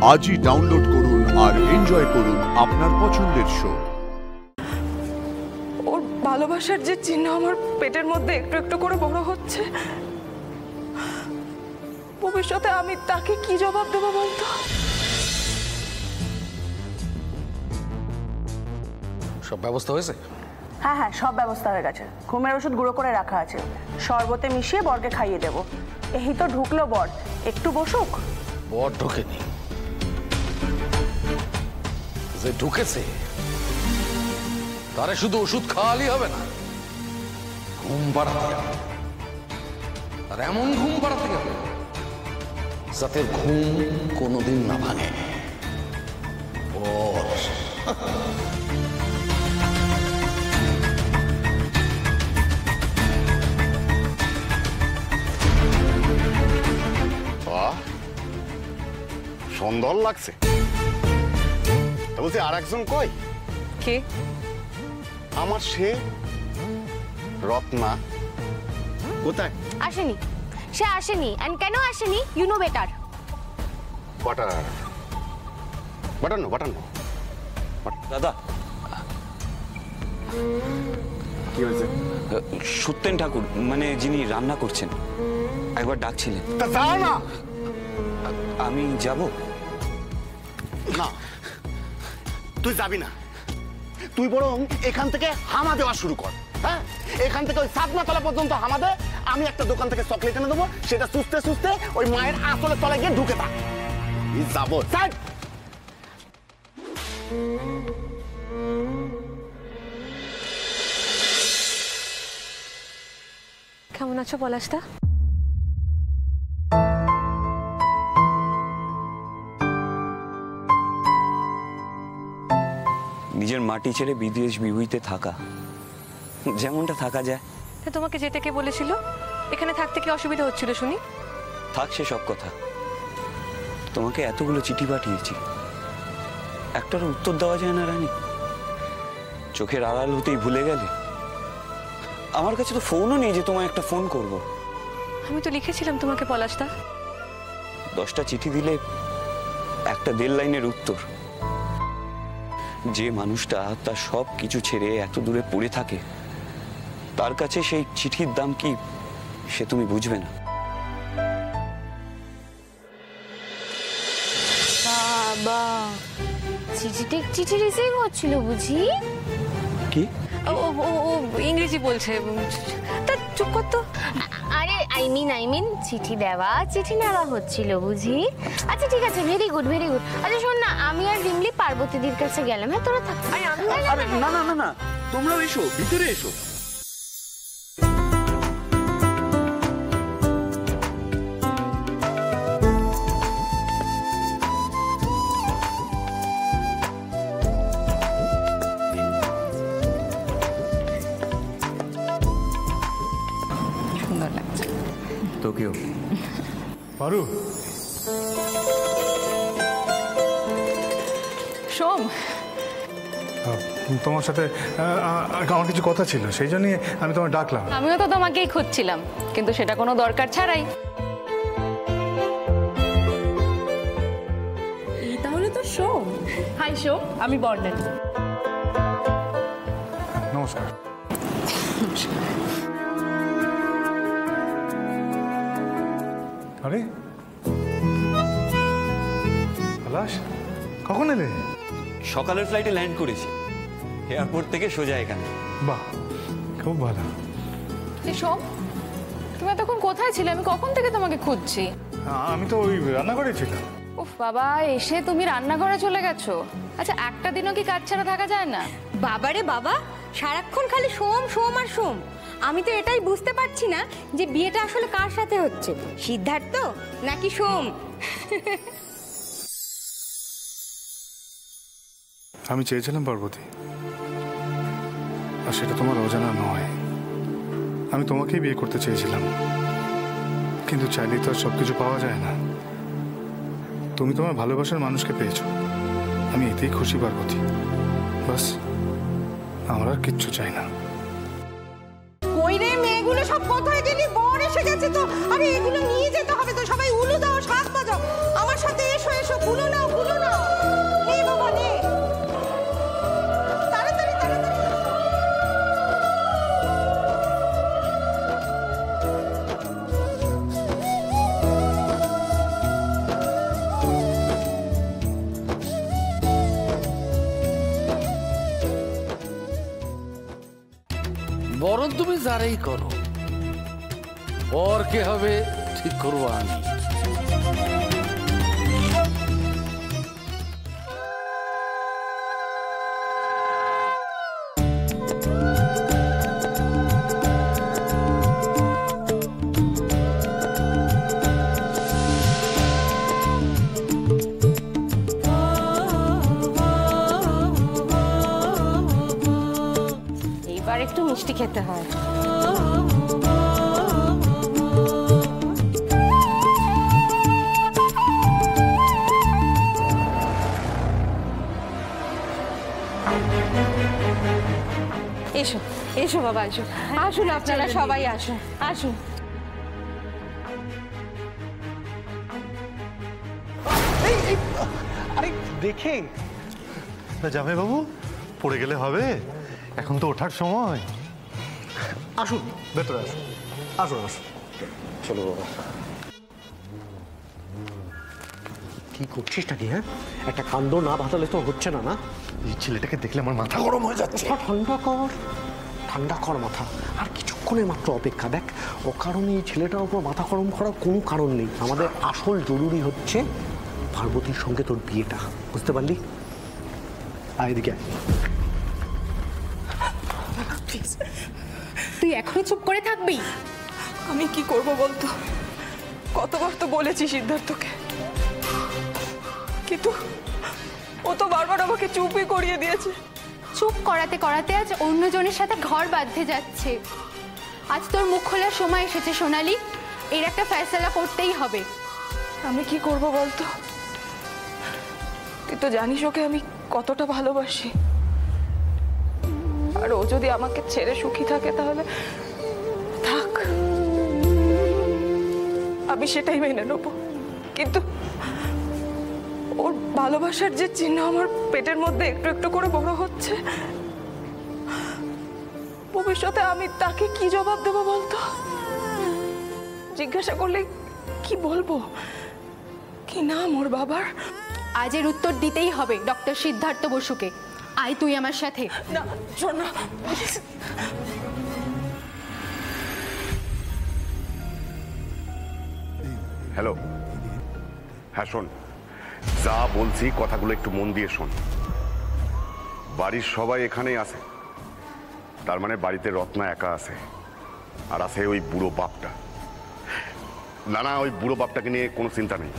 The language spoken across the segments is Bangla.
আজই ডাউনলোড করুন আর এনজয় করুন আপনার পছন্দের শো। ওর ভালোবাসার যে চিহ্ন আমার পেটের মধ্যে একটু একটু করে বড় হচ্ছে, ভবিষ্যতে আমি তাকে কি জবাব দেবো বলতো? সব ব্যবস্থা হয়েছে? হ্যাঁ হ্যাঁ, সব ব্যবস্থা হয়ে গেছে। ঘুমের ওষুধ গুঁড়ো করে রাখা আছে, শরবতে মিশিয়ে বরকে খাইয়ে দেব। এই তো ঢুকলো বর, একটু বসুক। বর ঢোকেনি, যে ঢুকেছে তারে শুধু ওষুধ খাওয়ালেই হবে না, ঘুম পাড়াতে হবে। আর এমন ঘুম পাড়াতে হবে যাতে ঘুম কোনোদিন না ভাঙে। বর সুন্দর লাগছে। বলছি আর একজন কই? কে? আমার সে রত্না কোথায়? আসেনি, সে আসেনি। এন্ড কেন আসেনি you know better. Butter butter no butter no. দাদা, কি হয়েছে? সত্যেন ঠাকুর মানে যিনি রান্না করছেন একবার ডাকছিলেন। তা যাও না। আমি যাব না, তুই যাবি না। তুই বরং এখান থেকে হামা দেওয়া শুরু কর। হ্যাঁ, এখান থেকে ওই সাতনাতলা পর্যন্ত হামা দে। আমি একটা দোকান থেকে চকলেট এনে দেবো, সেটা সুস্থে সুস্থে ওই মায়ের আসলে তলায় গিয়ে ঢুকে থাক। যাবো কেমন আছো পলাশদা? নিজের মাটি ছেড়ে বিদেশ বিভূতিতে থাকা, যেমনটা থাকা যায়। তোমাকে যেতে কে বলেছিল? এখানে থাকতে কি অসুবিধা হচ্ছিল শুনি? থাক সে সব কথা। তোমাকে এতগুলো চিঠি পাঠিয়েছি, একটারও উত্তর দেওয়া যায় না রানী। চোখের আড়াল হতেই ভুলে গেলে। আমার কাছে তো ফোনও নেই যে তোমায় একটা ফোন করব। আমি তো লিখেছিলাম তোমাকে পলাশদা। 10টা চিঠি দিলে একটা 1.5 লাইনের উত্তর। যে মানুষটা তার সব কিছু ছেড়ে এত দূরে পড়ে থাকে, তার কাছে সেই চিঠির দাম কি সে তুমি বুঝবে না। বাবা, চিঠি রিসিভ হচ্ছিল বুঝি? কি? ও ইংরেজি বলছে। তা চুপ কর তো। আরে আই মিন চিঠি দেওয়া চিঠি নেওয়া হচ্ছিল বুঝি? আচ্ছা ঠিক আছে, ভেরি গুড ভেরি গুড। আচ্ছা শোন না, আমি আর রিমলি পার্বতীদির কাছে গেলাম। হ্যাঁ তোরা থাক। না না না না, তোমরাও এসো, ভিতরে এসো। তোকেও পারু। সোম, তোমার সাথে আমার কিছু কথা ছিল, সেই জন্যই আমি তোমায় ডাকলাম। আমিও তো তোমাকেই খুঁজছিলাম, কিন্তু সেটা কোনো দরকার ছাড়াই। এই তাহলে তো সোম। হাই সোম, আমি বর্ণালী। নমস্কার। আরে পলাশ, কখন এলে? সকালের ফ্লাইটে ল্যান্ড করেছি, এয়ারপোর্ট থেকে সোজা এখানে। বাহ, খুব ভালো। সোম, তুমি এতক্ষণ কোথায় ছিলে? আমি কখন থেকে তোমাকে খুঁজছি। আমি তো ওই রান্নাঘরে ছিলাম। উফ বাবা, এসে তুমি রান্নাঘরে চলে গেছো? আচ্ছা একটা দিনও কি কাজ ছাড়া থাকা যায় না? বাবারে বাবা, সারাক্ষণ খালি সোম সোম আর সোম। আমি তো এটাই বুঝতে পারছি না যে বিয়েটা আসলে কার সাথে হচ্ছে, সিদ্ধার্থ নাকি সোম? আমি চেয়েছিলাম পার্বতী, আর সেটা তোমার অজানা নয়। আমি তোমাকেই বিয়ে করতে চেয়েছিলাম, কিন্তু চাইলেই তো আর সবকিছু পাওয়া যায় না। তুমি তোমার ভালোবাসার মানুষকে পেয়েছো, আমি এতেই খুশি পার্বতী। বাস, আমার আর কিচ্ছু চাই না। কই রে মেয়েগুলো সব কোথায় গেলি? বর এসে গেছে তো। আরে এগুলো নিয়ে যেতে হবে তো, সবাই উলু দাও, শাঁখ বাজাও। আমার সাথে এসো এসো, গুলো নাও, গুলো নাও। নে বাবা, নে। তাড়াতাড়ি, তাড়াতাড়ি। বরং তুমি যারাই করো, ওর কে হবে ঠিক করবো আমি। এইবার একটু মিষ্টি খেতে হয়। এসো এসো বাবা, এসো, আসুন আপনারা সবাই আসুন, আসুন। আরে দেখে জামাই বাবু, পড়ে গেলে হবে? এখন তো ওঠার সময়। আসুন, ভেতরে আসুন, আসুন আসুন। চলো বাবা। কি করছিসটা কি? হ্যাঁ, একটা কাণ্ড না বাতালে তো হচ্ছে না। না, এই ছেলেটাকে দেখলে আমার মাথা গরম হয়ে যাচ্ছে। ঠান্ডা কর, ঠান্ডা কর মাথা। আর কিছুক্ষণের মাত্র অপেক্ষা। দেখ, অকারণে এই ছেলেটার উপর মাথা গরম করার কোনো কারণ নেই। আমাদের আসল জরুরি হচ্ছে পার্বতীর সঙ্গে তোর বিয়েটা, বুঝতে পারলি? আয় এদিকে। তুই এখনো চুপ করে থাকবি? আমি কি করব বলতো? কতবার তো বলেছি সিদ্ধার্থকে, কিন্তু ও তো বারবার আমাকে চুপই করিয়ে দিয়েছে। চুপ করাতে করাতে আজ অন্যজনের সাথে ঘর বাঁধতে যাচ্ছে। আজ তোর মুখ খোলার সময় এসেছে সোনালি, এর একটা ফয়সালা করতেই হবে। আমি কি করব বলতো? তুই তো জানিস ওকে আমি কতটা ভালোবাসি। আর ও যদি আমাকে ছেড়ে সুখী থাকে তাহলে থাক, আমি সেটাই মেনে নেব। কিন্তু ওর ভালোবাসার যে চিহ্ন আমার পেটের মধ্যে একটু একটু করে বড় হচ্ছে, ভবিষ্যতে আমি তাকে কি জবাব দেব বলতো? জিজ্ঞাসা করলে কি বলবো? কি নাম ওর বাবার? আজের উত্তর দিতেই হবে ডক্টর সিদ্ধার্থ বসুকে। আয় তুই আমার সাথে। না, শোন না। হ্যালো, হ্যাঁ শোন, যা বলছি কথাগুলো একটু মন দিয়ে শোন। বাড়ির সবাই এখানেই আছে, তার মানে বাড়িতে রত্না একা আছে, আর আছে ওই বুড়ো বাপটা। না না, ওই বুড়ো বাপটাকে নিয়ে কোনো চিন্তা নেই,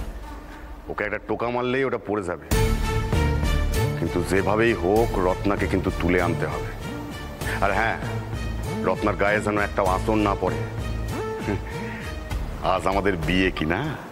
ওকে একটা টোকা মারলেই ওটা পড়ে যাবে। কিন্তু যেভাবেই হোক রত্নাকে কিন্তু তুলে আনতে হবে। আর হ্যাঁ, রত্নার গায়ে যেন একটা আঁচড় না পড়ে। আজ আমাদের বিয়ে কি না?